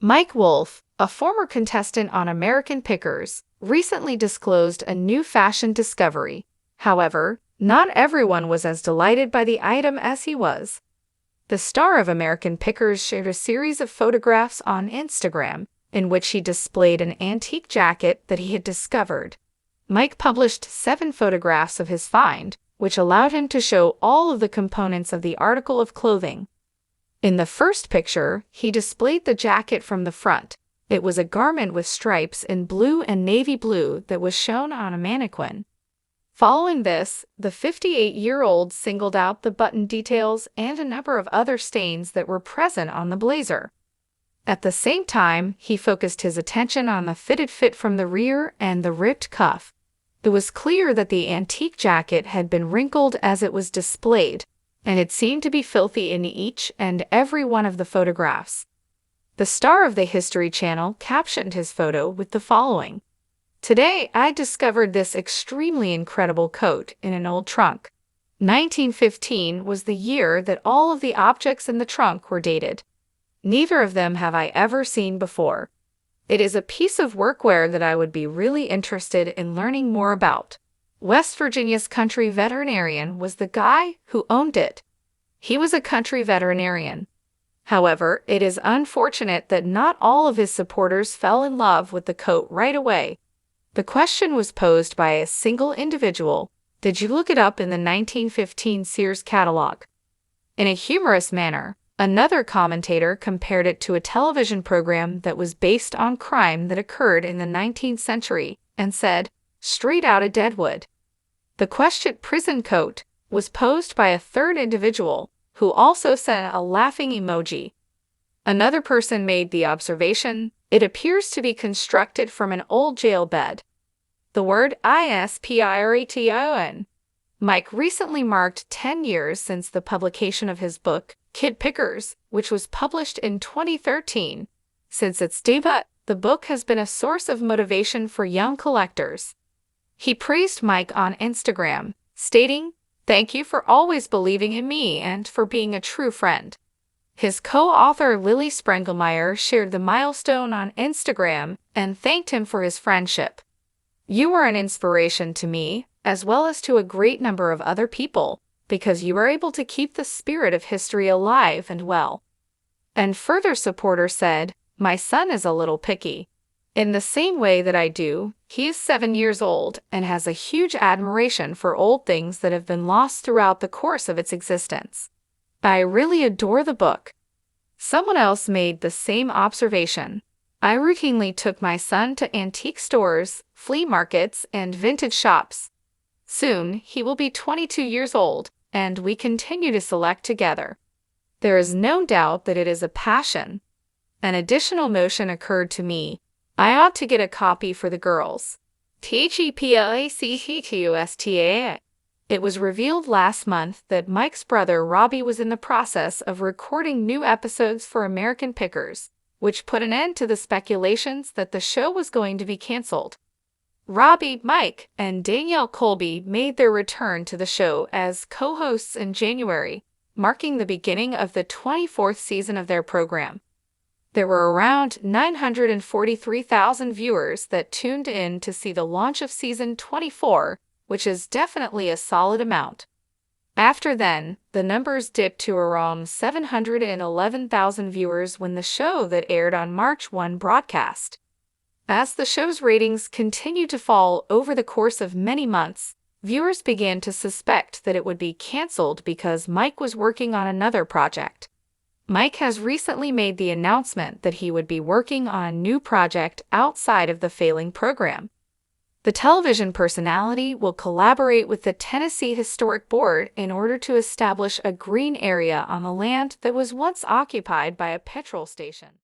Mike Wolfe, a former contestant on American Pickers, recently disclosed a new fashion discovery. However, not everyone was as delighted by the item as he was. The star of American Pickers shared a series of photographs on Instagram in which he displayed an antique jacket that he had discovered. Mike published 7 photographs of his find, which allowed him to show all of the components of the article of clothing. In the first picture, he displayed the jacket from the front. It was a garment with stripes in blue and navy blue that was shown on a mannequin. Following this, the 58-year-old singled out the button details and a number of other stains that were present on the blazer. At the same time, he focused his attention on the fitted fit from the rear and the ripped cuff. It was clear that the antique jacket had been wrinkled as it was displayed, and it seemed to be filthy in each and every one of the photographs. The star of the History Channel captioned his photo with the following: "Today, I discovered this extremely incredible coat in an old trunk. 1915 was the year that all of the objects in the trunk were dated. Neither of them have I ever seen before. It is a piece of workwear that I would be really interested in learning more about." West Virginia's country veterinarian was the guy who owned it. He was a country veterinarian. However, it is unfortunate that not all of his supporters fell in love with the coat right away. The question was posed by a single individual: "Did you look it up in the 1915 Sears catalog?" In a humorous manner, another commentator compared it to a television program that was based on crime that occurred in the 19th century and said, "Straight out of Deadwood." The question, "prison coat," was posed by a third individual, who also sent a laughing emoji. Another person made the observation, "It appears to be constructed from an old jail bed." The word inspiration. Mike recently marked 10 years since the publication of his book, Kid Pickers, which was published in 2013. Since its debut, the book has been a source of motivation for young collectors. He praised Mike on Instagram, stating, "Thank you for always believing in me and for being a true friend." His co-author Lily Sprengelmeyer shared the milestone on Instagram and thanked him for his friendship. "You are an inspiration to me, as well as to a great number of other people, because you are able to keep the spirit of history alive and well." And further supporter said, "My son is a little picky. In the same way that I do, he is 7 years old and has a huge admiration for old things that have been lost throughout the course of its existence. I really adore the book." Someone else made the same observation. "I routinely took my son to antique stores, flea markets, and vintage shops. Soon, he will be 22 years old, and we continue to select together. There is no doubt that it is a passion." An additional notion occurred to me: I ought to get a copy for the girls. TGPLACCTUSTA. It was revealed last month that Mike's brother Robbie was in the process of recording new episodes for American Pickers, which put an end to the speculations that the show was going to be canceled. Robbie, Mike, and Danielle Colby made their return to the show as co-hosts in January, marking the beginning of the 24th season of their program. There were around 943,000 viewers that tuned in to see the launch of season 24, which is definitely a solid amount. After then, the numbers dipped to around 711,000 viewers when the show that aired on March 1 broadcast. As the show's ratings continued to fall over the course of many months, viewers began to suspect that it would be canceled because Mike was working on another project. Mike has recently made the announcement that he would be working on a new project outside of the failing program. The television personality will collaborate with the Tennessee Historic Board in order to establish a green area on the land that was once occupied by a petrol station.